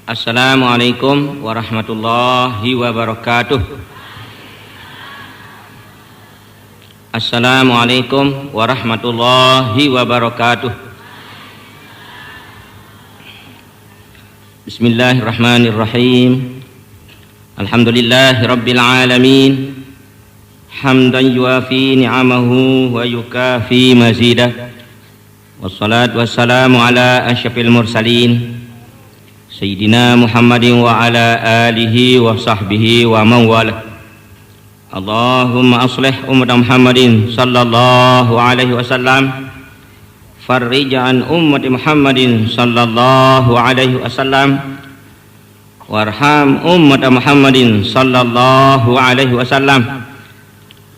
Assalamualaikum warahmatullahi wabarakatuh. Assalamualaikum warahmatullahi wabarakatuh. Bismillahirrahmanirrahim. Alhamdulillahi rabbil alamin. Hamdan yuafi ni'amahu wa yukafi mazidah. Wassalatu wassalamu ala asyrafil mursalin Sayyidina Muhammadin wa ala alihi wa sahbihi wa man wala. Allahumma aslih umat Muhammadin sallallahu alaihi wasallam. Farrij an ummati Muhammadin sallallahu alaihi wasallam. Warham umat Muhammadin sallallahu alaihi wasallam.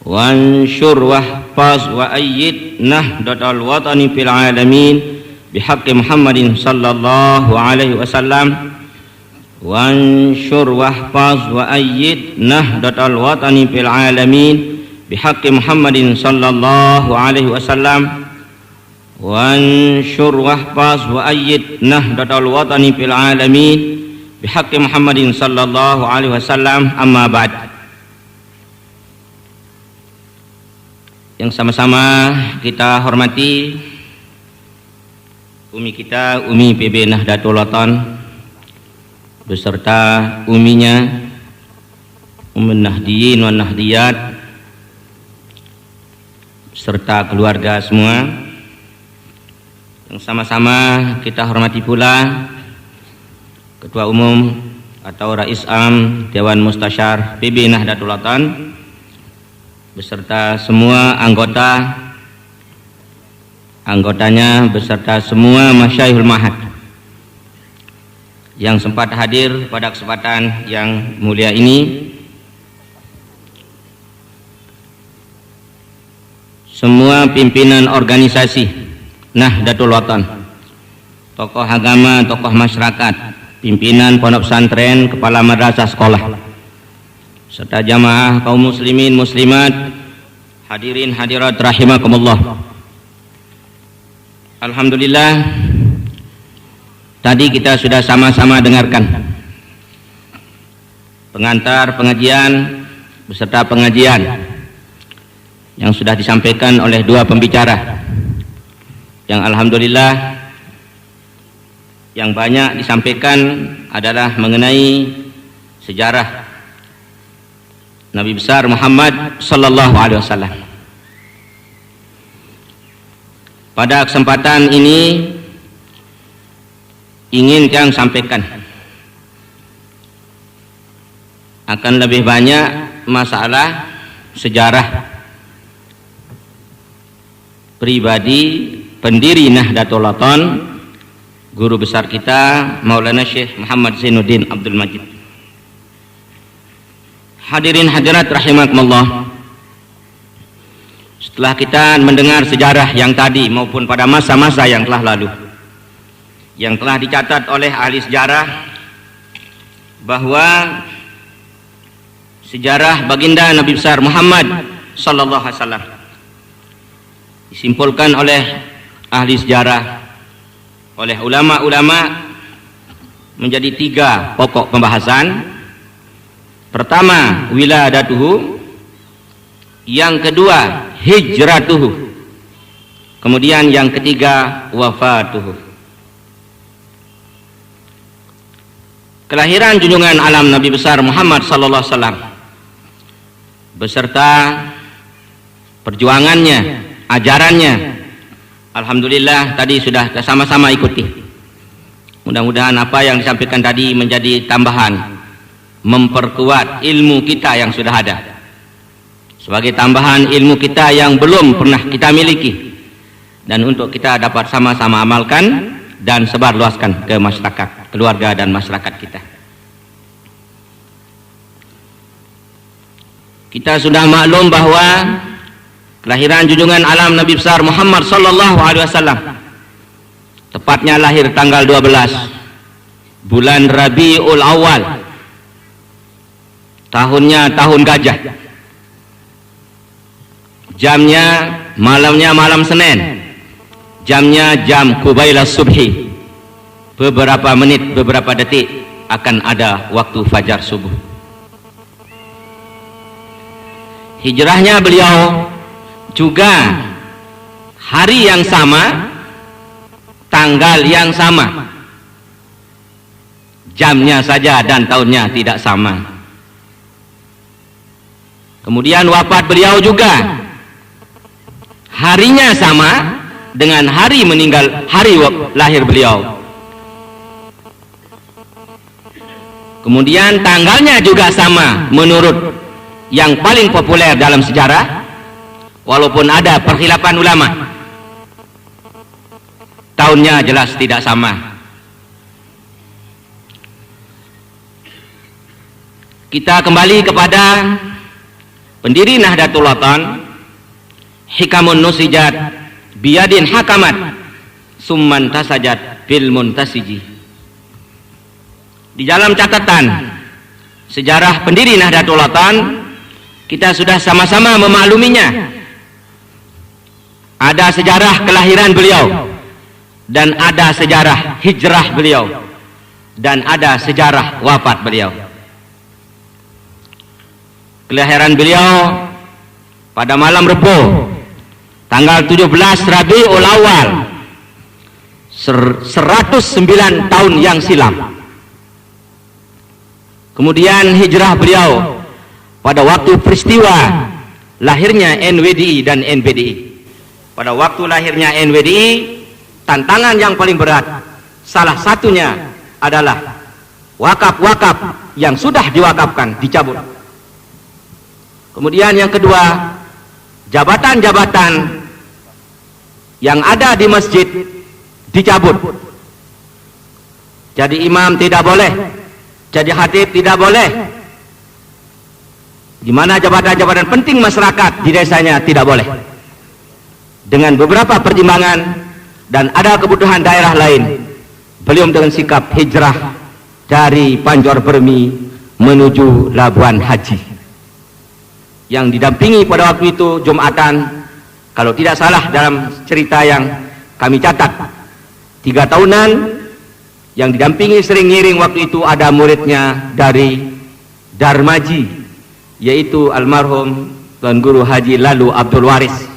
Wansyur wahfaz wa ayyid nahdatal watani fil alamin bihaqqi Muhammadin sallallahu alaihi wasallam. Wansyur wahfaz wa ayyid nahdatal watani fil alamin bihaqqi Muhammadin sallallahu alaihi wasallam. Wansyur wahfaz wa ayyid nahdatal watani fil alamin bihaqqi Muhammadin sallallahu alaihi wasallam. Amma ba'd. Yang sama-sama kita hormati Umi kita, Umi PB Nahdlatul Wathon beserta uminya, Ummun Nahdiyin wan Nahdiyat, serta keluarga semua. Yang sama-sama kita hormati pula Ketua Umum atau Rais Am Dewan Mustasyar PB Nahdlatul Wathon beserta semua anggotanya beserta semua masyayihul ma'had yang sempat hadir pada kesempatan yang mulia ini, semua pimpinan organisasi Nahdlatul Wathon, tokoh agama, tokoh masyarakat, pimpinan pondok pesantren, kepala madrasah sekolah, serta jamaah kaum muslimin muslimat, hadirin hadirat rahimakumullah. Alhamdulillah, tadi kita sudah sama-sama dengarkan pengantar pengajian beserta pengajian yang sudah disampaikan oleh dua pembicara, yang alhamdulillah yang banyak disampaikan adalah mengenai sejarah Nabi besar Muhammad sallallahu alaihi wasallam. Pada kesempatan ini ingin yang sampaikan akan lebih banyak masalah sejarah pribadi pendiri Nahdlatul Wathon, guru besar kita Maulana Syekh Muhammad Zainuddin Abdul Majid. Hadirin hadirat rahimakumullah, setelah kita mendengar sejarah yang tadi maupun pada masa-masa yang telah lalu, yang telah dicatat oleh ahli sejarah bahwa sejarah baginda Nabi besar Muhammad sallallahu alaihi wasallam disimpulkan oleh ahli sejarah, oleh ulama-ulama menjadi tiga pokok pembahasan. Pertama, wiladatuhu. Yang kedua, hijratuhu. Kemudian yang ketiga, wafatuhu. Kelahiran junjungan alam Nabi besar Muhammad sallallahu alaihi wasallam beserta perjuangannya, ajarannya, alhamdulillah tadi sudah sama-sama ikuti. Mudah-mudahan apa yang disampaikan tadi menjadi tambahan, memperkuat ilmu kita yang sudah ada, sebagai tambahan ilmu kita yang belum pernah kita miliki, dan untuk kita dapat sama-sama amalkan dan sebarluaskan ke masyarakat, keluarga dan masyarakat kita. Kita sudah maklum bahwa kelahiran junjungan alam Nabi besar Muhammad sallallahu alaihi wasallam tepatnya lahir tanggal 12 bulan Rabiul Awal, tahunnya tahun gajah, jamnya malamnya malam Senin, jamnya jam Qubailah subhi, beberapa menit, beberapa detik akan ada waktu fajar subuh. Hijrahnya beliau juga hari yang sama, tanggal yang sama, jamnya saja dan tahunnya tidak sama. Kemudian wafat beliau juga harinya sama dengan hari meninggal, hari lahir beliau. Kemudian tanggalnya juga sama menurut yang paling populer dalam sejarah, walaupun ada perkhilafan ulama. Tahunnya jelas tidak sama. Kita kembali kepada pendiri Nahdlatul Ulama, Hikamun Nusijat biyadin hakamat summan tasajat bil muntasiji. Di dalam catatan sejarah pendiri Nahdlatul Ulama, kita sudah sama-sama memakluminya. Ada sejarah kelahiran beliau, dan ada sejarah hijrah beliau, dan ada sejarah wafat beliau. Kelahiran beliau pada malam Rebo, tanggal 17 Rabiul Awal 109 tahun yang silam. Kemudian hijrah beliau pada waktu peristiwa lahirnya NWDI dan NBDI. Pada waktu lahirnya NWDI, tantangan yang paling berat salah satunya adalah wakaf-wakaf yang sudah diwakafkan dicabut. Kemudian yang kedua, jabatan-jabatan yang ada di masjid dicabut. Jadi imam tidak boleh, jadi khatib tidak boleh. Di mana jabatan-jabatan penting masyarakat di desanya tidak boleh. Dengan beberapa pertimbangan dan ada kebutuhan daerah lain, beliau dengan sikap hijrah dari Panjor Bermi menuju Labuan Haji, yang didampingi pada waktu itu Jumatan, kalau tidak salah dalam cerita yang kami catat, 3 tahunan, yang didampingi sering ngiring waktu itu ada muridnya dari Darmaji, yaitu almarhum Tuan Guru Haji Lalu Abdul Waris.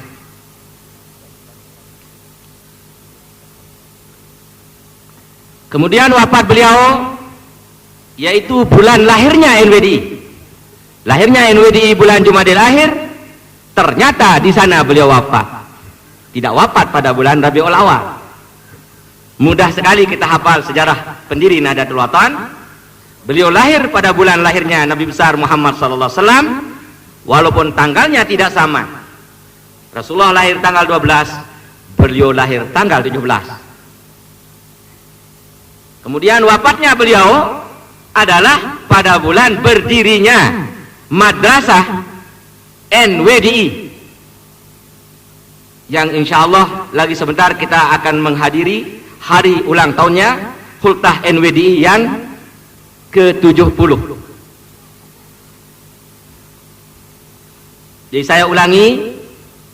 Kemudian wafat beliau yaitu bulan lahirnya NWDI. Lahirnya NWDI bulan Jumadil Akhir, ternyata di sana beliau wafat. Tidak wafat pada bulan Rabiul Awal. Mudah sekali kita hafal sejarah pendiri Nahdlatul Ulama. Beliau lahir pada bulan lahirnya Nabi besar Muhammad SAW, walaupun tanggalnya tidak sama. Rasulullah lahir tanggal 12, beliau lahir tanggal 17. Kemudian wafatnya beliau adalah pada bulan berdirinya Madrasah NWDI, yang insya Allah lagi sebentar kita akan menghadiri hari ulang tahunnya Hultah NWDI yang ke-70. Jadi saya ulangi,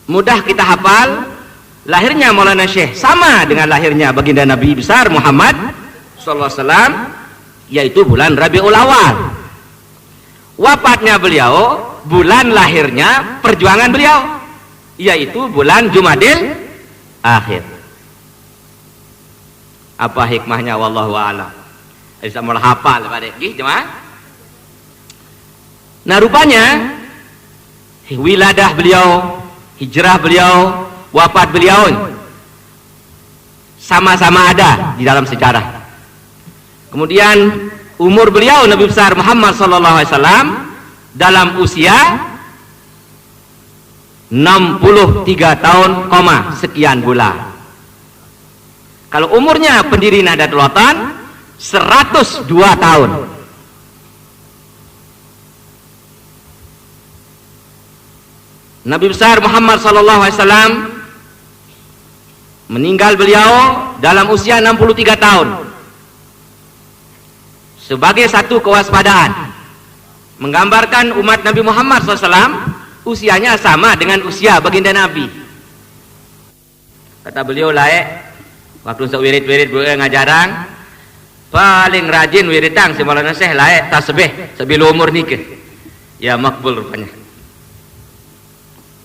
mudah kita hafal, lahirnya Maulana Syekh sama dengan lahirnya baginda Nabi besar Muhammad SAW, yaitu bulan Rabiul Awal. Wafatnya beliau bulan lahirnya perjuangan beliau, yaitu bulan Jumadil Akhir. Apa hikmahnya wallahu a'lam. Bisa mulai hafal pada jemaah. Nah, rupanya wiladah beliau, hijrah beliau, wafat beliau sama-sama ada di dalam sejarah. Kemudian umur beliau Nabi besar Muhammad SAW dalam usia 63 tahun, sekian bulan. Kalau umurnya pendiri Nahdlatul Ulama 102 tahun. Nabi besar Muhammad SAW meninggal beliau dalam usia 63 tahun. Sebagai satu kewaspadaan, menggambarkan umat Nabi Muhammad SAW usianya sama dengan usia baginda Nabi. Kata beliau layak, waktu untuk wirid-wirid beliau ngajarang, paling rajin wiridang si Maulana Syekh layak tasbih sebelum umur nikah. Ya makbul rupanya.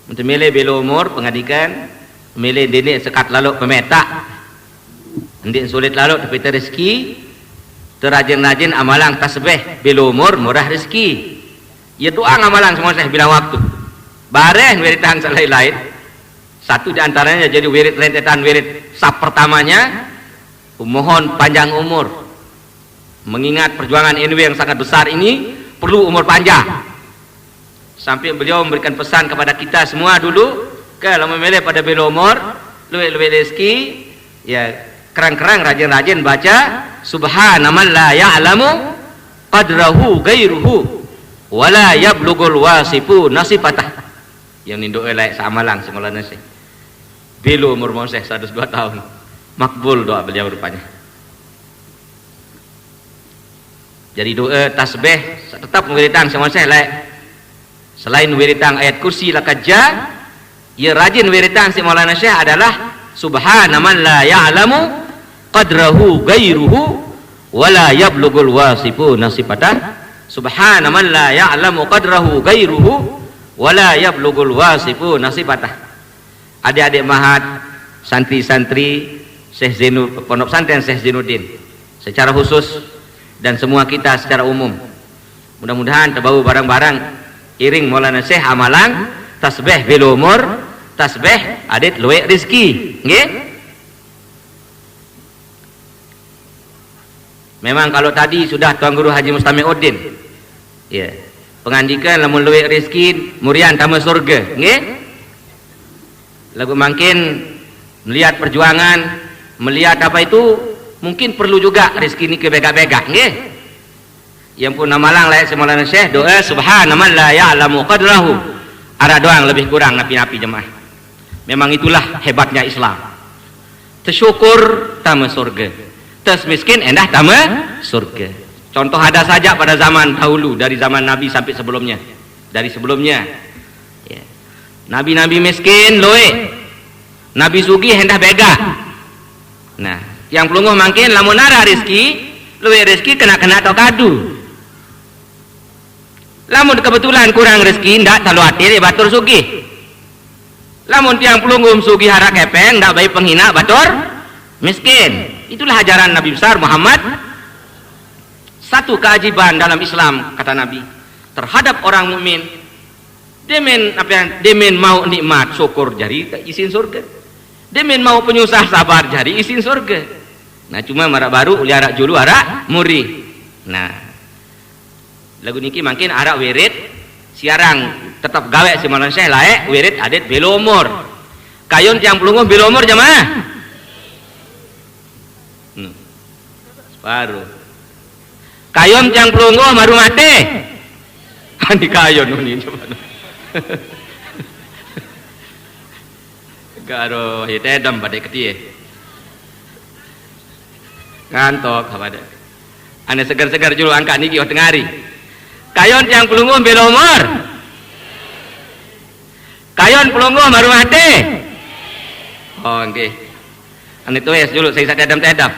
Untuk milih bila umur pengadikan, milih dini sekat lalu pemetak. Hendik sulit lalu tapi rezeki, terajin-rajin amalan tasbih bila umur murah rezeki. Ya doa amalan semua Syekh bila waktu. Bareng wiridang lain-lain. Satu di antaranya jadi wirid rentetan wirid sab pertamanya, mohon panjang umur. Mengingat perjuangan NW yang sangat besar ini perlu umur panjang. Sampai beliau memberikan pesan kepada kita semua dulu, kalau memilih pada bela umur, luwih-luwih rezeki, ya kerang-kerang rajin-rajin baca subhana man la ya'lamu qadrahu ghairuhu wa la yablughul wasifu nasipatah. Yang ninduk elek samalang semulanya sih. Bela umur mau Syekh 102 tahun. Makbul doa beliau rupanya. Jadi doa tasbih tetap wiridang sama Syekh lain. Selain wiridang ayat kursi lakajja, ya rajin wiridang si Maulana Syekh adalah subhana man la ya'lamu qadrahu ghairuhu wa la yablughul wasifu nasipatan. Subhana man la ya'lamu qadrahu ghairuhu wa la yablughul wasifu nasipatan. Adik-adik mahat, santri-santri Syekh Zainul Pondok Pesantren Syekh Zainuddin secara khusus dan semua kita secara umum, mudah-mudahan terbawa barang-barang iring Maulana Syekh amalan tasbih bila umur, tasbih adit luwih rezeki, nggih. Memang kalau tadi sudah Tuan Guru Haji Mustamiuddin, ya, pengandikan lamun luwih rezeki murian tamu surga, nggih. Lagu makin melihat perjuangan, melihat apa itu, mungkin perlu juga rezeki ini kebega-bega, nggih. Yang pun namalang layak Maulana Syekh doa subhana man la ya'lamu qadrahu. Ada doang lebih kurang napi-napi jemaah. Memang itulah hebatnya Islam. Tersyukur tamu surga, tes miskin endah tamu surga. Contoh ada saja pada zaman dahulu, dari zaman Nabi sampai sebelumnya. Dari sebelumnya, ya. Nabi-nabi miskin loe, Nabi sugih hendah bega. Nah, yang pelunguh makin lamun ara rezeki, luwih rezeki kena-kena atau kadu. Lamun kebetulan kurang rezeki ndak terlalu hati batur sugih. Lamun tiang pelunguh sugih hara kepeng ndak baik penghina batur miskin. Itulah ajaran Nabi besar Muhammad. Satu keajaiban dalam Islam kata Nabi terhadap orang mukmin, demen mau nikmat syukur jadi isin surga. Demen mau penyusah sabar jadi isin surga. Nah cuma marak baru uli arak julu arak muri. Nah lagu niki makin arak wirid siarang tetap gawe si Maulana Syekh laek wirid adet belo umur. Kayun tiang pelunguh belo umur jamaah. Separuh. Kayun tiang pelunguh maru mati. Andi kayun ini coba. Karo hitedam pada ketie. Ngantok kepada. Ane segar-segar julu angkat niki tengah hari. Kayon yang pelungguh bela umur. Kayon pelungguh baru mati. Oh nggih. Ane tulis dulu saya tedam-tedam.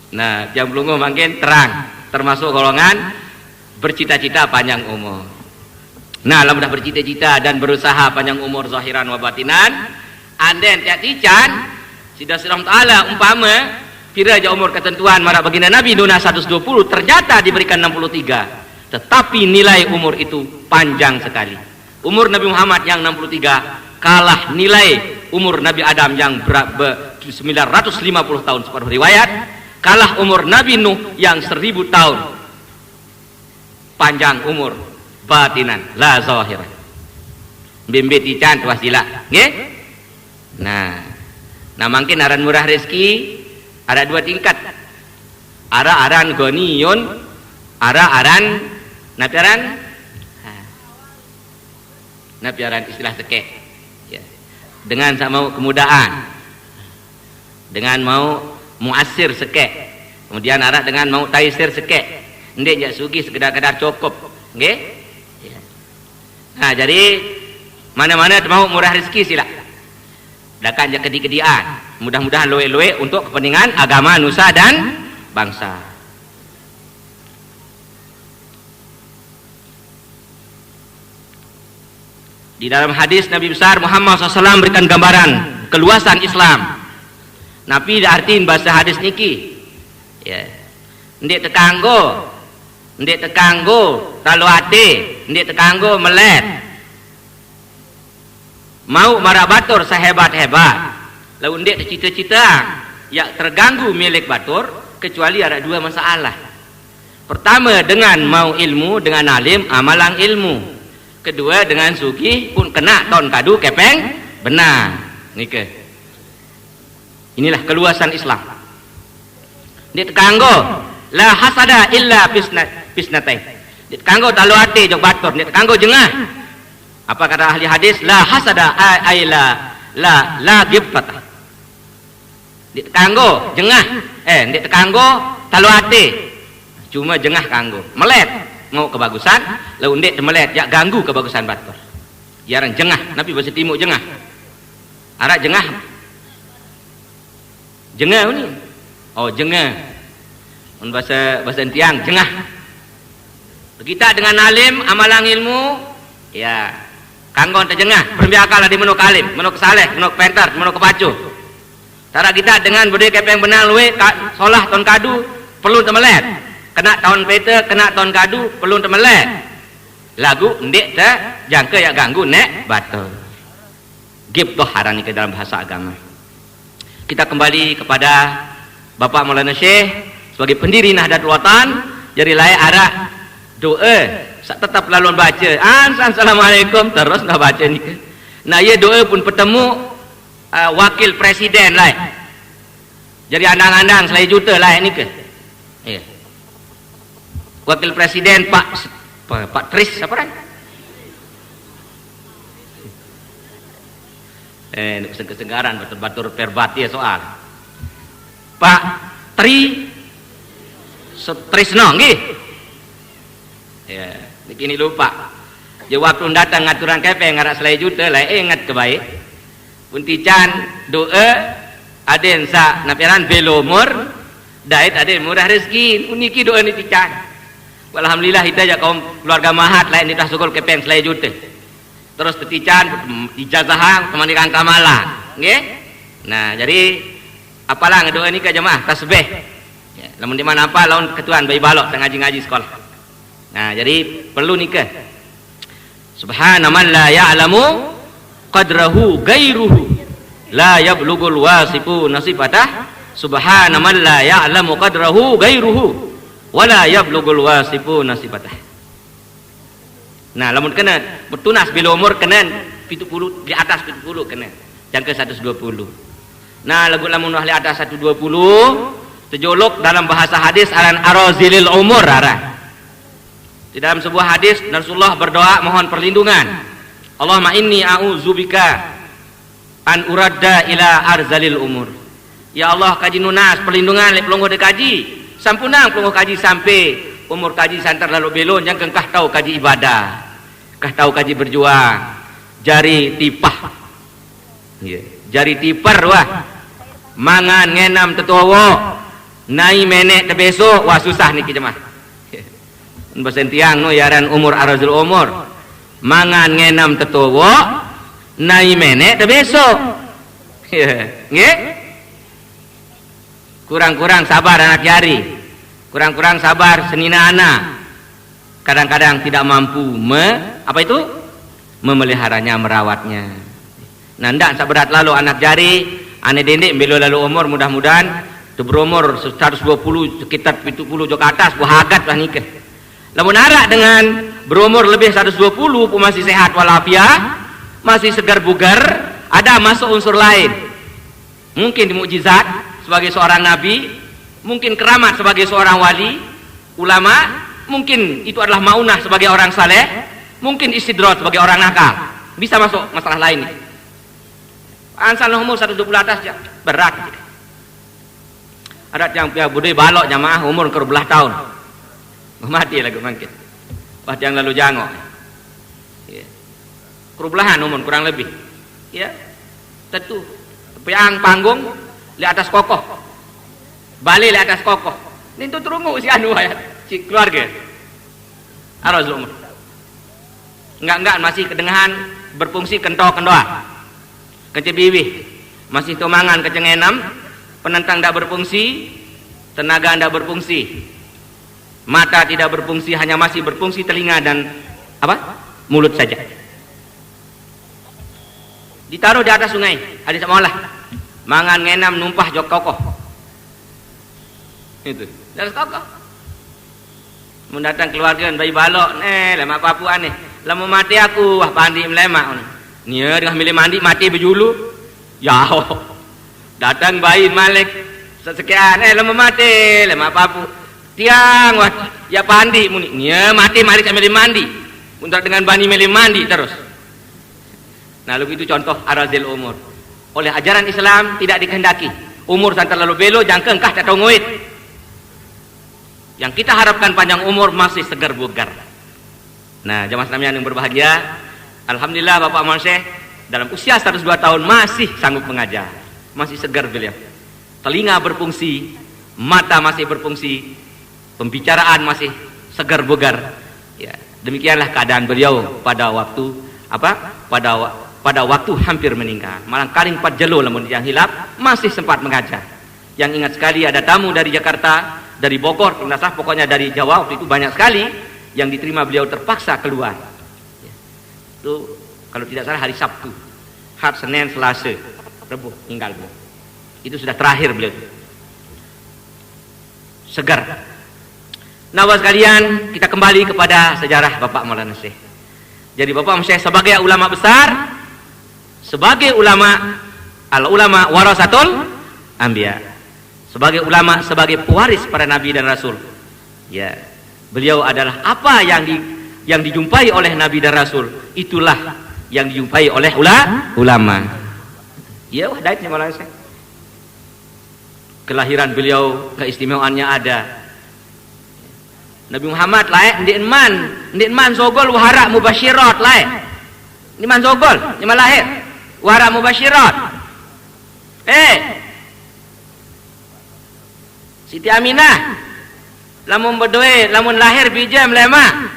Nah, yang pelungguh makin terang, termasuk golongan bercita-cita panjang umur. Nah, lamun dah bercita-cita dan berusaha panjang umur zahiran wa batinan, anden tiap tican Sidah Siram Ta'ala umpama kira aja umur ketentuan marah baginda Nabi Duna 120 ternyata diberikan 63, tetapi nilai umur itu panjang sekali. Umur Nabi Muhammad yang 63 kalah nilai umur Nabi Adam yang 950 tahun separuh riwayat, kalah umur Nabi Nuh yang 1000 tahun. Panjang umur batinan la zahiran. Bimbiti can tuas sila, nggih? Nah mungkin aran murah rezeki ada dua tingkat. Aran goniyun, aran napiaran istilah sekek. Ya. Dengan sama kemudahan, dengan mau muasir sekek, kemudian arak dengan mau taisir sekek. Ndek jak sugi sekedar-kedar cukup, nggih? Ya. Nah jadi mana-mana mau murah rezeki sila. Dakan je kedi-kedian. Mudah-mudahan loe-loe untuk kepentingan agama, nusa dan bangsa. Di dalam hadis Nabi besar Muhammad SAW berikan gambaran keluasan Islam. Nabi artiin bahasa hadis niki. Ya. Ndik tekanggo talu ate, ndik tekanggo melet. Mau marah batur sehebat-hebat. Lalu ndik tercita-cita yang terganggu milik batur kecuali ada dua masalah. Pertama dengan mau ilmu, dengan alim amalang ilmu. Kedua dengan sugih pun kena ton kadu kepeng benar. Nike. Inilah keluasan Islam. Ndik tekanggo la hasada illa pisnatai. Ndik tekanggo talu ate jok batur, ndik tekanggo jengah. Apa kata ahli hadis? La hasada ay la gibtata. Ndik tekanggo jengah. Ndik tekanggo talu ate. Cuma jengah kanggo. Melet mau kebagusan, lalu ndik melet ya ganggu kebagusan batur. Jarang jengah, Nabi bahasa timur jengah. Arak jengah. Jengah ni. Oh, jengah. Bahasa tiang jengah. Kita dengan alim amalang ilmu ya kanggon terjengah perbiakal di menuk alim menuk saleh menuk pentar menuk kepacu. Cara kita dengan budaya kepeng benar luwe solah ton kadu perlu temelet kena tahun peta kena tahun kadu perlu temelet lagu ndik te jangka ya ganggu nek batul gib toharan ke dalam bahasa agama. Kita kembali kepada Bapak Maulana Syekh sebagai pendiri Nahdlatul Watan. Jadi layak arah doa tetap lalu baca assalamualaikum terus nak baca ni. Nah ia doa pun bertemu wakil presiden lah. Jadi andang-andang selai juta lah ni ke. Ya. Wakil presiden Pak Tris apa kan? Kesegaran batur-batur perbati soal. Pak Tri Trisno nggih. Ya, begini lupa. Je waktu datang ngaturan kepeng ngarak selai juta lah ingat kebaik. Puntican doa aden sa napiran belomur dait aden murah rezeki uniki doa ni tican. Alhamdulillah kita ya kaum keluarga mahat lain ditah sukul kepeng selai juta. Terus tetican ijazah teman kamala. Nggih. Nah, jadi apalah doa ni ke jemaah tasbih. Ya, lamun di mana apa lawan ketuan bayi balok ngaji-ngaji sekolah. Nah, jadi perlu nikah. Subhana man la ya'lamu qadrahu ghairuhu la yablughul wasifu nasifatah. Subhana man la ya'lamu qadrahu ghairuhu wa la yablughul wasifu nasifatah. Nah, lamun kena bertunas bila umur kena 70 di atas 70 kena. Jangka 120. Nah, lagu lamun ahli atas 120 terjolok dalam bahasa hadis aran arazilil umur arah. Di dalam sebuah hadis Rasulullah berdoa mohon perlindungan. Allahumma inni a'udzubika an uradda ila arzalil umur. Ya Allah kaji nunas perlindungan lek pelongo de kaji. Sampunang pelongo kaji sampai umur kaji santar lalu belon yang kah tahu kaji ibadah. Kah tahu kaji berjuang. Jari tipah. Ya, jari tipar wah. Mangan ngenam tetuwo. Nai menek tebeso wah susah niki jemaah. Basentiang no yaran umur arazul umur mangan ngenam tetuwo nai menek besok. Nggih. Kurang-kurang sabar anak jari. Kurang-kurang sabar senina anak. Kadang-kadang tidak mampu apa itu? Memeliharanya, merawatnya. Nah, ndak saberat lalu anak jari, ane dendek belo lalu umur mudah-mudahan tu berumur 120 sekitar 70 ke atas buah hagat lah nikah. Lamun arak dengan berumur lebih 120 pun masih sehat walafiat, masih segar bugar, ada masuk unsur lain. Mungkin mukjizat sebagai seorang nabi, mungkin keramat sebagai seorang wali, ulama, mungkin itu adalah maunah sebagai orang saleh, mungkin istidrat sebagai orang nakal. Bisa masuk masalah lain. Ansal umur 120 atas ya, berat. Ada yang punya budaya balok jamaah umur ke belah tahun. Mati lagi mangkit. Pas yang lalu jangok. Ya. Kerublahan umur kurang lebih. Ya. Tentu Piang panggung di atas kokoh. Balik di atas kokoh. Ini tuh terungu si anu ya, si keluarga. Aros umur. Enggak masih kedengahan berfungsi kendoa. Kecebiwi masih tomangan kecengenam, penentang tidak berfungsi, tenaga tidak berfungsi, mata tidak berfungsi, hanya masih berfungsi telinga dan mulut saja. Ditaruh di atas sungai, hadis maulah, mangan ngenam numpah jok kokoh. Itu, dari kokoh. Mendatang keluarga bayi balok, lemak papu aneh, lama mati aku, wah pandi melemak. Nia dengan milih mandi mati berjulu, ya, datang bayi Malik sesekian, lama mati, lemak papu, tiang, wah, ya pandi muni, nia mati mari saya milih mandi, untuk dengan bani milih mandi terus. Nah, lalu itu contoh arazil umur. Oleh ajaran Islam tidak dikehendaki umur yang terlalu belo, jangka engkah tak tongoit. Yang kita harapkan panjang umur masih segar bugar. Nah, jamaah sekalian yang berbahagia, alhamdulillah Bapak Syekh dalam usia 102 tahun masih sanggup mengajar, masih segar beliau. Telinga berfungsi, mata masih berfungsi, pembicaraan masih segar bugar. Ya, demikianlah keadaan beliau pada waktu pada waktu hampir meninggal. Malang karing 4 jelo lamun yang hilap masih sempat mengajar. Yang ingat sekali ada tamu dari Jakarta, dari Bogor, pokoknya dari Jawa waktu itu banyak sekali yang diterima beliau terpaksa keluar. Itu kalau tidak salah hari Sabtu, hari Senin, Selasa, Rabu tinggal beliau. Itu sudah terakhir beliau. Segar. Nah, sekalian, kita kembali kepada sejarah Bapak Maulana Syekh. Jadi Bapak Syekh sebagai ulama besar, sebagai ulama al-ulama warasatul anbiya, sebagai ulama, sebagai pewaris para nabi dan rasul. Ya, beliau adalah apa yang dijumpai oleh nabi dan rasul, itulah yang dijumpai oleh ulama. Ya, wahdaitnya Maulana Syekh. Kelahiran beliau, keistimewaannya ada. Nabi Muhammad lae ndik man sogol wahara mubasyirat lae. Ni man sogol, ni man lahir wahara mubasyirat. Siti Aminah lamun berdoe, lamun lahir bijam lema.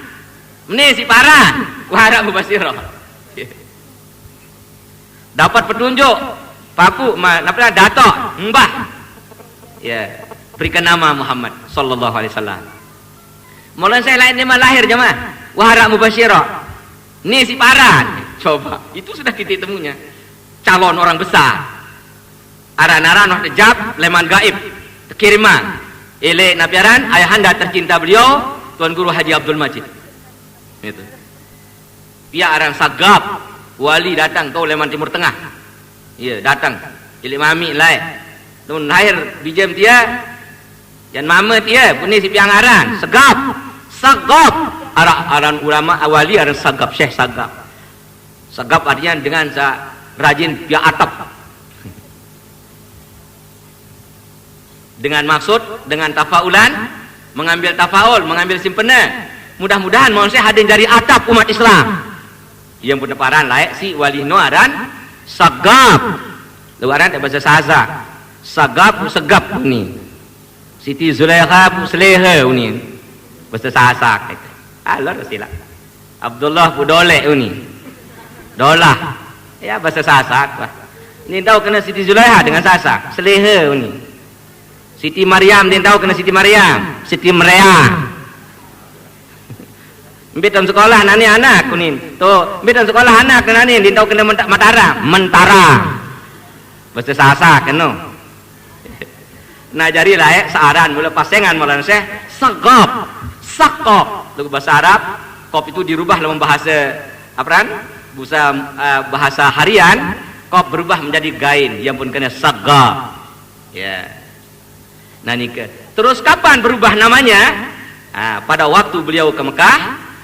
Meni si parah wahara mubasyirat. Dapat petunjuk papu napa datok mbah. Ya, berikan nama Muhammad sallallahu alaihi wasallam. Maulana saya lain dia lahir jemaah wahara mubasyirat. Ni si parah. Coba, itu sudah kita temunya. Calon orang besar. Aran-aran waktu jab leman gaib. Kiriman. Ele nabiaran ayahanda tercinta beliau Tuan Guru Haji Abdul Majid. Itu. Dia aran sagap. Wali datang kau leman Timur Tengah. Iya, datang. Ele mami lain. Tuan lahir bijam dia. Dan mama dia punya si piang aran sagap aran ulama awali aran sagap Syekh sagap artinya dengan rajin pia atap dengan maksud dengan tafaulan mengambil tafaul mengambil simpena mudah-mudahan mohon saya hadir dari atap umat Islam yang peneparan layak si wali no aran sagap luaran bahasa Saza sagap segap ni Siti Zulaikha Pusleha uni bahasa Sasak itu. Alor sila. Abdullah Budole uni. Dolah. Ya bahasa Sasak. Ini tahu kena Siti Zulaikha dengan Sasak. Sleha uni. Siti Maryam dia tahu kena Siti Maryam. Siti Maryam. Bidan sekolah nani anak uni. Tu bidan sekolah anak nani dia tahu kena mentara. Bahasa Sasak kena. Nah jadi layak searan mulai pasengan Maulana Syekh sakop lagu bahasa Arab kop itu dirubah dalam bahasa bahasa harian kop berubah menjadi gain yang pun kena sagap ya. Nah nikah terus kapan berubah namanya? Pada waktu beliau ke Mekah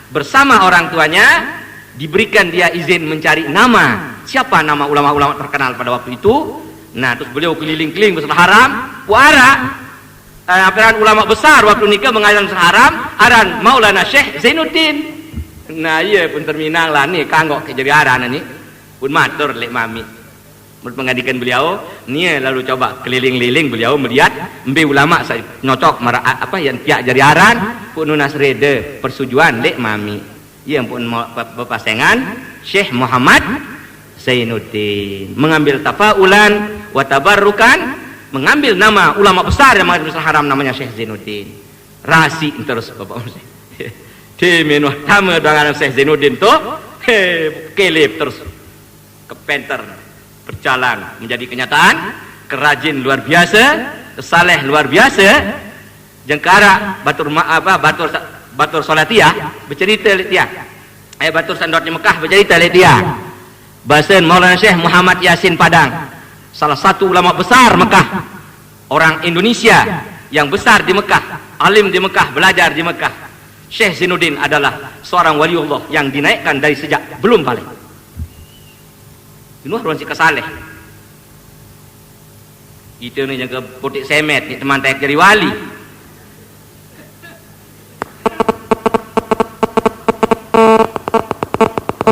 bersama orang tuanya diberikan dia izin mencari nama siapa nama ulama-ulama terkenal pada waktu itu. Nah, terus beliau keliling-keliling Masjidil Haram, wara aran ulama besar waktu nikah mengajar Masjidil Haram, aran Maulana Syekh Zainuddin. Nah, iya pun terminang lah nih kanggo ke jadi aran ini. Pun matur lek mami. mengajikan beliau, nia lalu coba keliling-liling beliau melihat embe ulama saya nyocok apa yang tiak jari aran pun nunas rede persujuan lek mami yang pun berpasangan Syekh Muhammad Zainuddin mengambil tafaulan wa tabarrukan, mengambil nama ulama besar yang mengatakan haram namanya Syekh Zainuddin. Rasi terus Bapak Ustaz. Di menu tamu dengan Syekh Zainuddin tu kelip terus kepenter berjalan menjadi kenyataan, kerajin luar biasa, kesaleh luar biasa, jengkara batur Salatiyah bercerita lihat dia. Batur Sandotnya Mekah bercerita lihat dia. Bahasa Maulana Syekh Muhammad Yasin Padang, salah satu ulama besar Mekah, orang Indonesia yang besar di Mekah, alim di Mekah, belajar di Mekah. Syekh Zainuddin adalah seorang waliullah yang dinaikkan dari sejak belum balik. Ini orang si kesaleh. Itu ni jaga potik semet ni teman tayak jadi wali.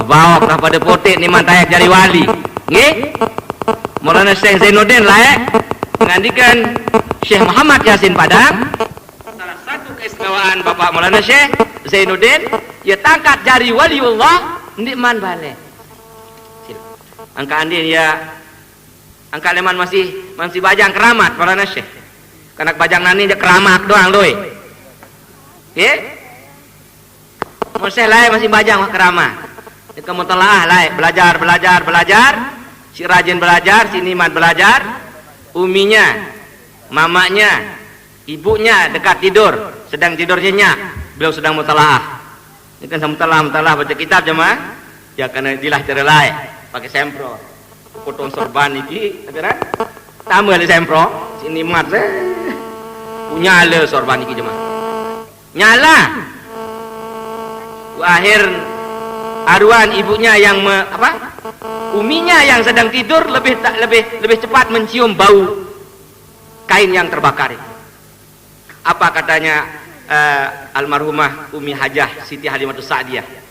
Bawa pada potik ni man tayak jadi wali. Nggih? Maulana Syekh Zainuddin layak mengandikan Syekh Muhammad Yasin Padang. Salah satu keistimewaan Bapak Maulana Syekh Zainuddin, ia tangkat jari waliullah ndik man balik. Angka andin ya, angka leman masih bajang keramat Maulana Syekh. Kanak bajang nani dia keramat doang doi. Oke? Syekh lain masih bajang keramat. Dia kamu telah lah belajar. Si rajin belajar, si nimat belajar. Uminya, mamanya, ibunya dekat tidur, sedang tidur nyenyak. Beliau sedang mutalaah. Ini kan mutalaah baca kitab jemaah. Ya karena dilah cara lain. Pakai sempro, potong sorban iki, ada tambah le sempro, sini mat punya le sorban iki jemaah, nyala, akhir aruan ibunya yang uminya yang sedang tidur lebih cepat mencium bau kain yang terbakar. Apa katanya almarhumah Umi Hajah Siti Halimatus Sa'diyah?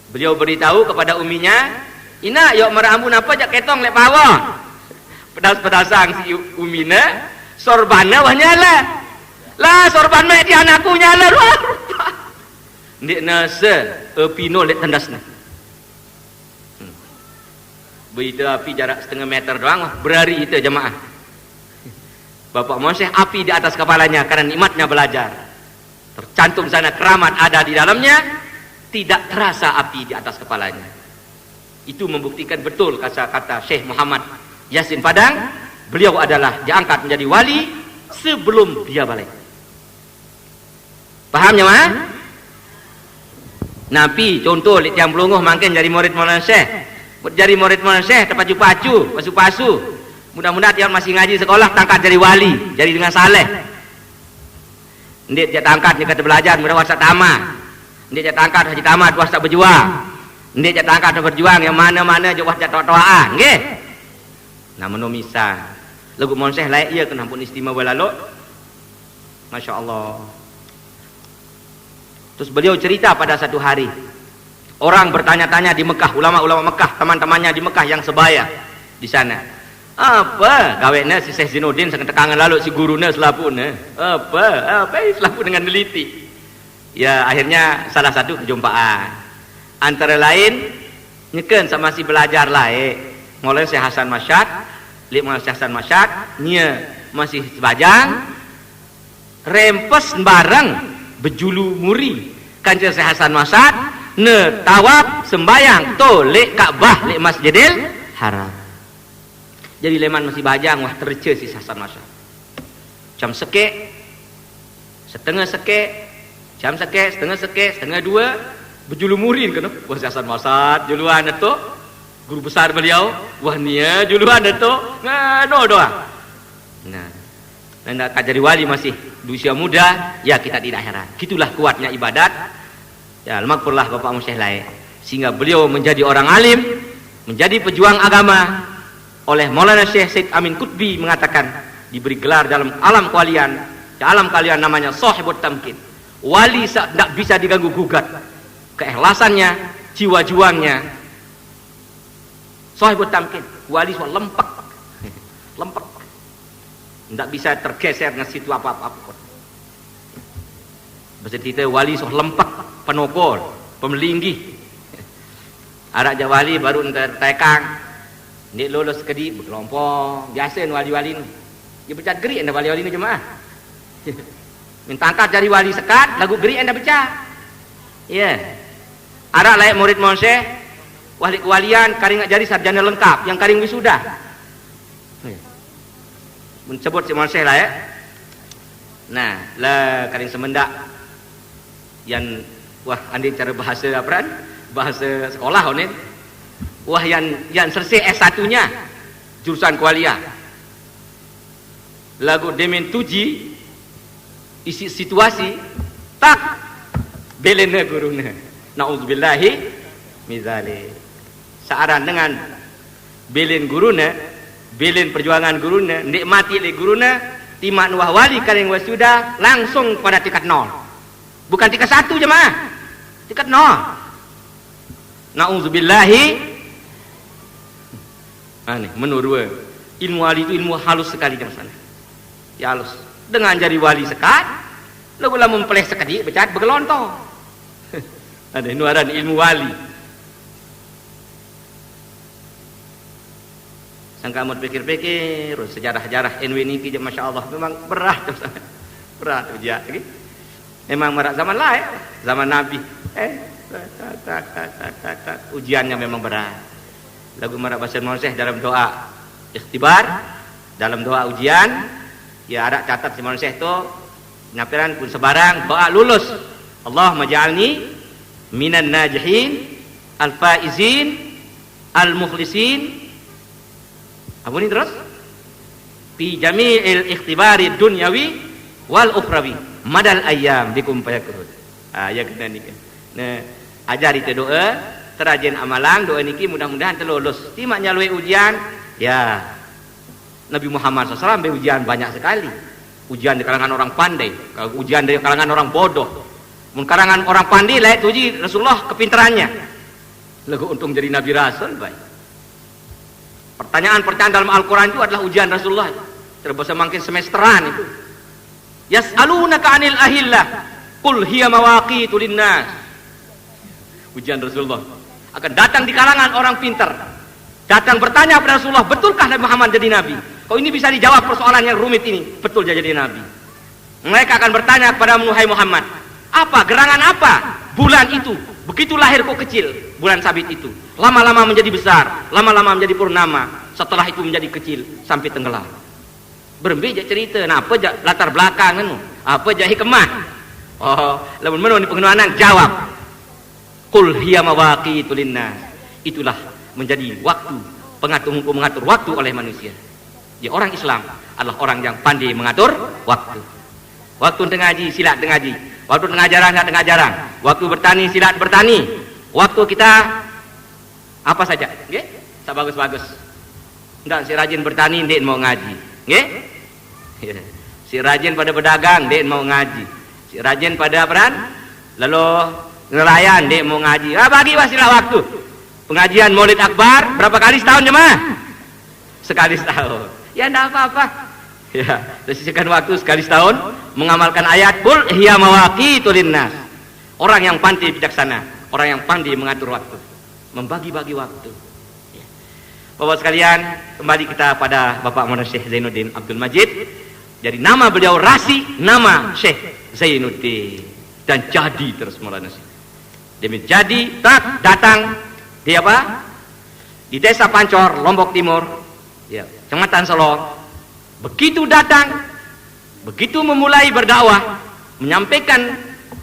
Beliau beritahu kepada uminya, ina yuk merambun apa jak ketong lek bawa. Pedas-pedasang si umina, sorbannya wah nyala. Lah sorban mek di anakku nyala. Ndik nase pino lek tandasna. Berita api jarak setengah meter doang berari itu jemaah. Bapak mau Syekh api di atas kepalanya karena nikmatnya belajar. Tercantum sana keramat ada di dalamnya. Tidak terasa api di atas kepalanya. Itu membuktikan betul kata Syekh Muhammad Yasin Padang, beliau adalah diangkat menjadi wali sebelum dia balik. Pahamnya mah? Nabi contoh lihat yang pelunguh makin jadi murid Maulana Syekh. Jadi murid Maulana Syekh terpacu-pacu, pasu-pasu. Mudah-mudahan dia masih ngaji sekolah tangkat jadi wali, jadi dengan saleh. Ndik dia tangkat dia kata belajar mudah wasa tamat. Dia jatuh angkat haji tamat puasa berjuang. Dia jatuh angkat berjuang yang mana-mana je wajah toa-toaan, nggih. Namun misal lagu mon Syekh lain ia kena pun istimewa lalu. Masya-Allah. Terus beliau cerita pada satu hari orang bertanya-tanya di Mekah, ulama-ulama Mekah, teman-temannya di Mekah yang sebaya di sana. Apa gawena si Syekh Zainuddin sangat tekangan lalu si guruna selapuna. Apa selapu dengan neliti. Ya akhirnya salah satu perjumpaan antara lain nyeken sama si belajar lain mulai Syekh Hasan Masyad Maulana Syekh Hasan Masyad nya masih bajang rempes bareng bejulu muri kanjeng Syekh Hasan Masyad ne tawaf sembayang to lek Ka'bah lek Masjidil Haram. Jadi leman masih bajang wah terce si Hasan Masyad jam seke setengah seke jam seke, setengah dua berjulu murin kan? Wah Hasan Masyad juluan itu guru besar beliau. Wah nia juluan itu ngano doang. Nah, anda tak jadi wali masih di usia muda, ya kita tidak heran. Gitulah kuatnya ibadat. Ya, almarhumlah Bapak Syekh lain sehingga beliau menjadi orang alim, menjadi pejuang agama. Oleh Maulana Syekh Said Amin Qutbi mengatakan diberi gelar dalam alam kalian namanya Shahibut Tamkin. Wali tidak bisa diganggu gugat keikhlasannya, jiwa juangnya Sahibut tamkin, wali soal lempek. Lempek. Tidak bisa tergeser dengan situ apa-apa. Bahasa kita wali soal lempek, penokol, pemelinggih. Arak je wali baru tertekang. Dia lulus kedip, berkelompok. Biasa wali-wali ni. Dia pecat gerik anda wali-wali ni jemaah. Minta angkat dari wali sekat, lagu gerik anda pecah. Ya. Arak layak murid monsyeh, wali kewalian, karing nak jadi sarjana lengkap, yang karing wisuda. Menyebut si monsyeh lah ya. Nah, lah karing semendak yang wah andi cara bahasa apa kan? Bahasa sekolah ni. Wah yang selesai S1-nya jurusan kuliah. Lagu demen tuji isi situasi tak belena guruna. Nauzubillahi mizali. Searan dengan belen guruna, belen perjuangan guruna, nikmati oleh guruna, timak nuah wali karing wasuda langsung pada tingkat 0. Bukan tingkat 1 jemaah. Tingkat 0. Nauzubillahi. Ini menurut ilmu wali itu ilmu halus sekali di sana. Ya halus. Dengan jari wali sekat, lalu mempeleh sekadi becat bergelontong. Ada nuaran ilmu wali. Sangka mau pikir-pikir sejarah-sejarah NW ini kijak masya Allah memang berat, berat ujian. Memang merak zaman lain, zaman Nabi. Ujiannya memang berat. Lagu merak bahasa Monsyeh dalam doa ikhtibar, dalam doa ujian, ya ada catat si Monsyeh tu penyampaian pun sebarang doa lulus. Allahumma ja'alni minan najihin al-faizin al-mukhlisin. Apa ni terus? Fi jami'il ikhtibari dunyawi wal ukhrawi madal ayyam bikum fayakurun. Ya kena ni kan. Nah, ajari te doa, terajin amalan doa niki mudah-mudahan terlulus. Timaknya luwe ujian, ya Nabi Muhammad SAW ujian banyak sekali. Ujian di kalangan orang pandai, ujian dari kalangan orang bodoh. Mun kalangan orang pandai layak uji Rasulullah kepintarannya. Lagu untung jadi Nabi Rasul baik. Pertanyaan-pertanyaan dalam Al-Quran itu adalah ujian Rasulullah. Terbahasa makin semesteran itu. Yas'alunaka 'anil ahillah qul hiya mawaqitu linnas. Ujian Rasulullah akan datang di kalangan orang pintar. Datang bertanya kepada Rasulullah, betulkah Nabi Muhammad jadi Nabi? Kau ini bisa dijawab persoalan yang rumit ini. Betul dia jadi Nabi. Mereka akan bertanya kepada Nuhai Muhammad, apa gerangan apa bulan itu? Begitu lahir kok kecil bulan sabit itu. Lama-lama menjadi besar, lama-lama menjadi purnama. Setelah itu menjadi kecil sampai tenggelam. Berembi je cerita, nah apa je latar belakang kan? Apa je hikmah? Oh, lamun menon pengenalan jawab. Qul hiya mawaqitu linnas. Itulah menjadi waktu, mengatur waktu oleh manusia. Ya, orang Islam adalah orang yang pandai mengatur waktu. Waktu tengah ngaji, silat tengah ngaji. Waktu tengah jarang, silat tengah jarang. Waktu bertani, silat bertani. Waktu kita apa saja, nggih? Tak bagus-bagus. Enggak si rajin bertani, ndek mau ngaji. Nggih? Si rajin pada berdagang, ndek mau ngaji. Si rajin pada peran lalu nelayan, ndek mau ngaji. Bagi wasilah waktu. Pengajian Maulid Akbar berapa kali setahun jemaah? Sekali setahun. Ya enggak apa-apa. Ya, sisihkan waktu sekali setahun mengamalkan ayat qul hiya mawaqitu linnas. Orang yang pandai bijaksana, orang yang pandai mengatur waktu, membagi-bagi waktu. Ya. Bapak sekalian, kembali kita pada Bapak Maulana Syekh Zainuddin Abdul Majid. Jadi nama beliau Rasi, nama Syekh Zainuddin, dan jadi terus Maulana Syekh. Demi jadi tak datang di apa? Di Desa Pancor, Lombok Timur, ya, Kecamatan Selor. Begitu datang, begitu memulai berdakwah, menyampaikan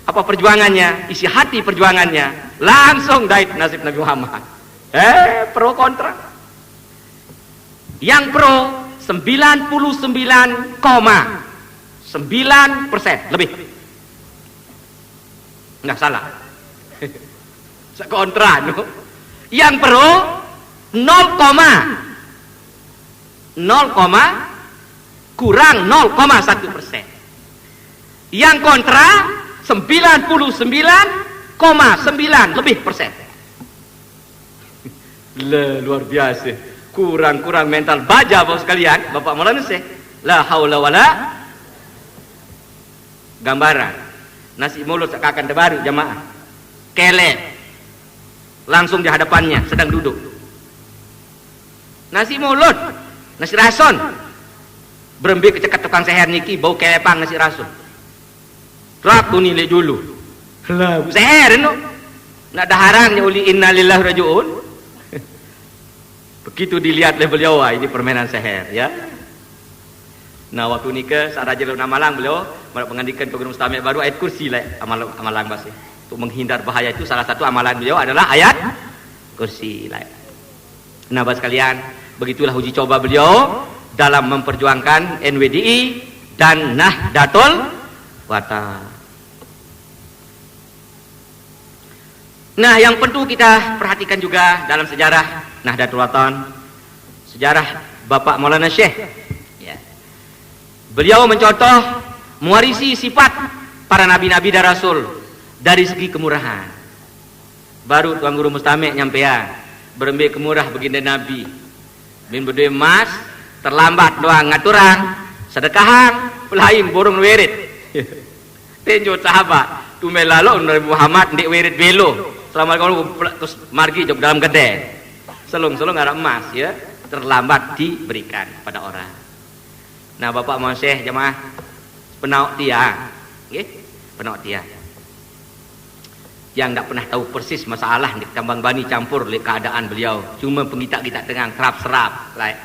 apa perjuangannya, isi hati perjuangannya, langsung dait nasib Nabi Muhammad. Pro kontra. Yang pro 99,9% lebih. Enggak salah. Kontra no. Yang pro 0, kurang 0,1%. Yang kontra 99,9 lebih persen. Luar biasa. Kurang-kurang mental baja bos sekalian. Bapak Maulana Syekh. La haula wala. Gambaran. Nasi mulut seakan terbaru jamaah. Kelep. Langsung di hadapannya sedang duduk. Nasi mulut, nasi rason. Berembi kecekat tukang seher niki bau kelepang nasi rason. Trak tu nilai dulu. Lah, seher no. Nak daharangnya uli innalillahi rajiun. Begitu dilihat oleh beliau, ini permainan seher ya. Nah waktu nikah saat Raja Luna Malang beliau mengandikan program Mustamik baru ayat kursi lah amalan bahasa. Untuk menghindar bahaya itu salah satu amalan beliau adalah ayat kursi lah. Nah bahas sekalian, begitulah uji coba beliau dalam memperjuangkan NWDI dan Nahdlatul Watan. Nah yang perlu kita perhatikan juga dalam sejarah Nahdlatul Watan, sejarah Bapak Maulana Syekh. Beliau mencontoh mewarisi sifat para nabi-nabi dan rasul dari segi kemurahan. Baru Tuan Guru Mustamik nyampean berembe kemurah baginda Nabi. Bin berdua emas terlambat doang ngaturang sedekahan lain borong wirid. Tenjo sahabat tu melalo Nabi Muhammad ndek wirid belo. Selama kalau terus margi jog dalam gede. Selong-selong ada emas ya terlambat diberikan pada orang. Nah Bapak Maulana Syekh jemaah penauk tiang, penauk tiang yang tak pernah tahu persis masalah di Tambang Bani campur oleh keadaan beliau, cuma pengitak-gitak tengang kerap serap, like.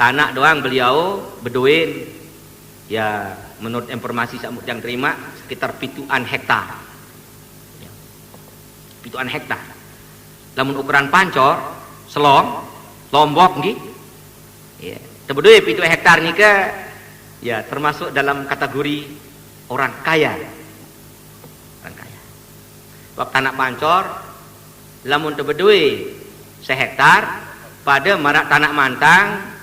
Tanah doang beliau berduin, ya menurut informasi yang terima sekitar 7 hektar, pituan hektar. Namun ukuran pancor, selong, lombok, ya. Sebetulnya 7 hektar ni ke ya termasuk dalam kategori orang kaya. Orang kaya. Sebab tanah pancor lamun tebedui 1 hektar pada marak tanah mantang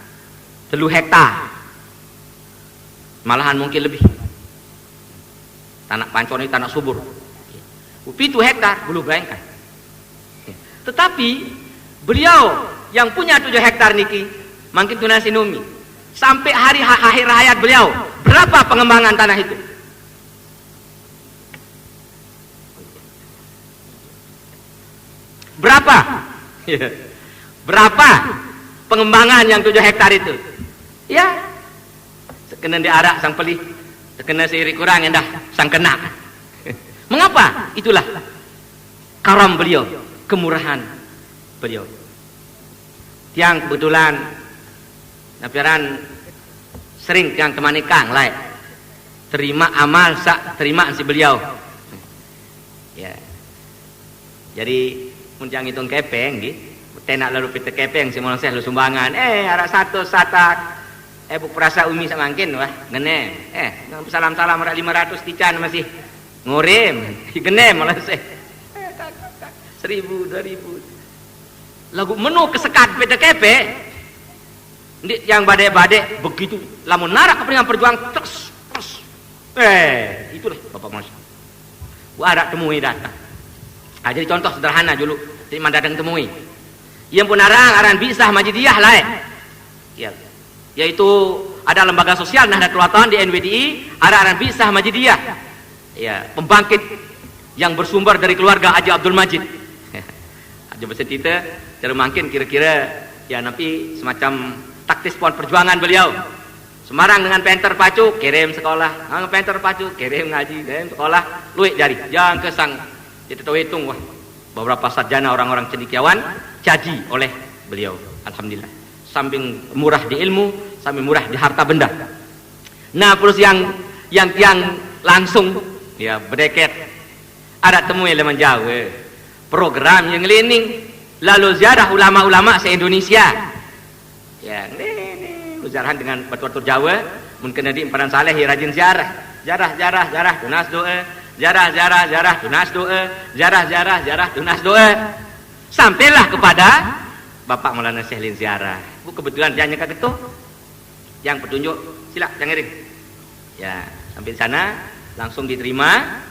3 hektar. Malahan mungkin lebih. Tanah pancor ini tanah subur. 7 hektar belum bayangkan. Tetapi beliau yang punya 7 hektar niki makin tunas inumi sampai hari akhir hayat beliau berapa pengembangan tanah itu? Berapa? Berapa pengembangan yang 7 hektar itu? Ya, sekena diarak sang pelih, sekena seiri kurang endah sang kena. Mengapa? Itulah karam beliau, kemurahan beliau. Yang kebetulan napiaran sering yang kemanikang lah terima amal sak terima si beliau ya. Jadi munjang hitung kepeng tenak lalu pita kepeng si Maulana Syekh lu sumbangan arah satu satak buk perasa umi samangkin wah genem salam-salam arah 500 tican masih ngurim genem Maulana Syekh 1000 2000 lagu menu kesekat pita kepeng yang badai-badai begitu lamun narak kepentingan perjuang terus itulah Bapak Maulana Syekh. Gua ada temui datang. Jadi contoh sederhana dulu terima datang temui yang pun aran Bi'sah Majidiyah lah ya, yaitu ada lembaga sosial Nahdlatul Watan di NWDI, ada aran Bi'sah Majidiyah ya, pembangkit yang bersumber dari keluarga Haji Abdul Majid. Haji bercerita cara mungkin kira-kira ya nanti semacam taktis pon perjuangan beliau. Semarang dengan penter pacu kirim sekolah, penter pacu kirim ngaji, kirim sekolah, luik jari jangan kesang. Kita tahu hitung wah beberapa sarjana orang-orang cendekiawan caji oleh beliau. Alhamdulillah. Samping murah di ilmu, samping murah di harta benda. Nah, terus yang langsung ya berdeket ada temui elemen Jawa. Program yang ngelining lalu ziarah ulama-ulama se-Indonesia. Ya, ini ziarahan dengan batur-batur Jawa, mungkin di Emparan Saleh ya rajin ziarah. Ziarah tunas doa, ziarah tunas doa, ziarah tunas doa. Sampailah kepada Bapak Maulana Syekh Lin ziarah. Bu kebetulan dia nyeka gitu. Yang petunjuk sila yang ngiring. Ya, sampai di sana langsung diterima.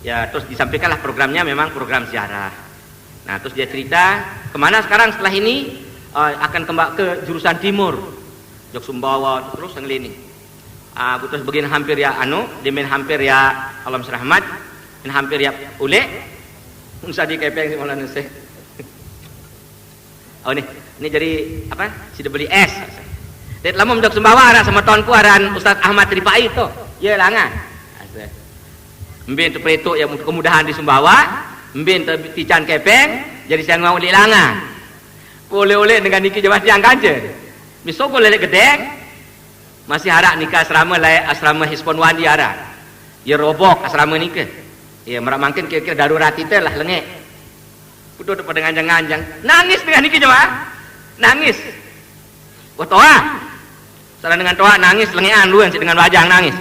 Ya, terus disampaikanlah programnya memang program ziarah. Nah, terus dia cerita kemana sekarang setelah ini? Akan kembali ke jurusan timur, Jog Sumbawa terus yang ini. Terus begini hampir ya dimen hampir ya alam serahmat, dan hampir ya ule, usah di kepeng si Maulana Syekh. Oh ini jadi apa? Sudah beli es. Dek lama Jog Sumbawa ada sama tuanku aran Ustaz Ahmad Tripai itu, ya langan. Mbin tu preto yang kemudahan di Sumbawa, mbin tu tican kepeng, jadi saya ngau di langan. Oleh-oleh dengan niki jawab yang kanje. Misal boleh gedeng, masih harap nikah asrama Hispon Wadi harap. Ya robok asrama nikah. Ya merak mungkin kira-kira darurat itu lah lengek. Udah pada nganjang-nganjang, nangis dengan niki jawab, nangis. Wah toa, salah dengan toa nangis lengean lu yang dengan bajang nangis.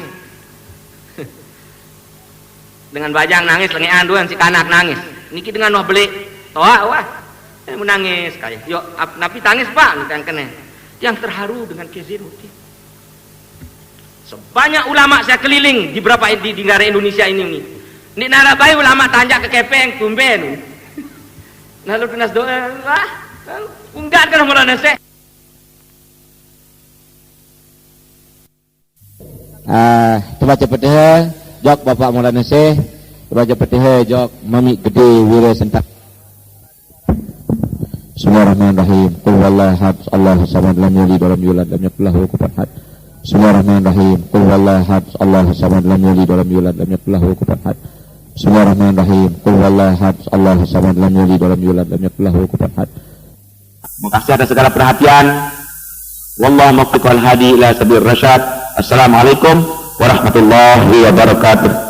Dengan bajang nangis lengean lu yang si kanak nangis. Niki dengan wah beli toa wah. Menangis kayak, yuk, napi tangis pak, yang terharu dengan Keziruti. Sebanyak ulama saya keliling di beberapa di negara Indonesia ini. Ini narabai ulama tanjak ke kepeng, tumben. Lalu tunas doa lah, enggak kan Maulana Syekh. Terbaca petihe, jok Bapak Maulana Syekh, terbaca petihe, jok Mami Gede Wira Sentak. Bismillahirrahmanirrahim. Qul huwallahu ahad, Allahu samad, lam yalid wa lam yulad, lam yakul lahu kufuwan ahad. Bismillahirrahmanirrahim. Qul huwallahu ahad, Allahu samad, lam yalid wa lam yulad, lam yakul lahu kufuwan ahad. Bismillahirrahmanirrahim. Qul huwallahu ahad, Allahu samad, lam yalid wa lam yulad, lam yakul lahu kufuwan ahad. Makasih atas segala perhatian. Wallahu muwaffiq wal hadi ila sabil rasyad. Assalamualaikum warahmatullahi wabarakatuh.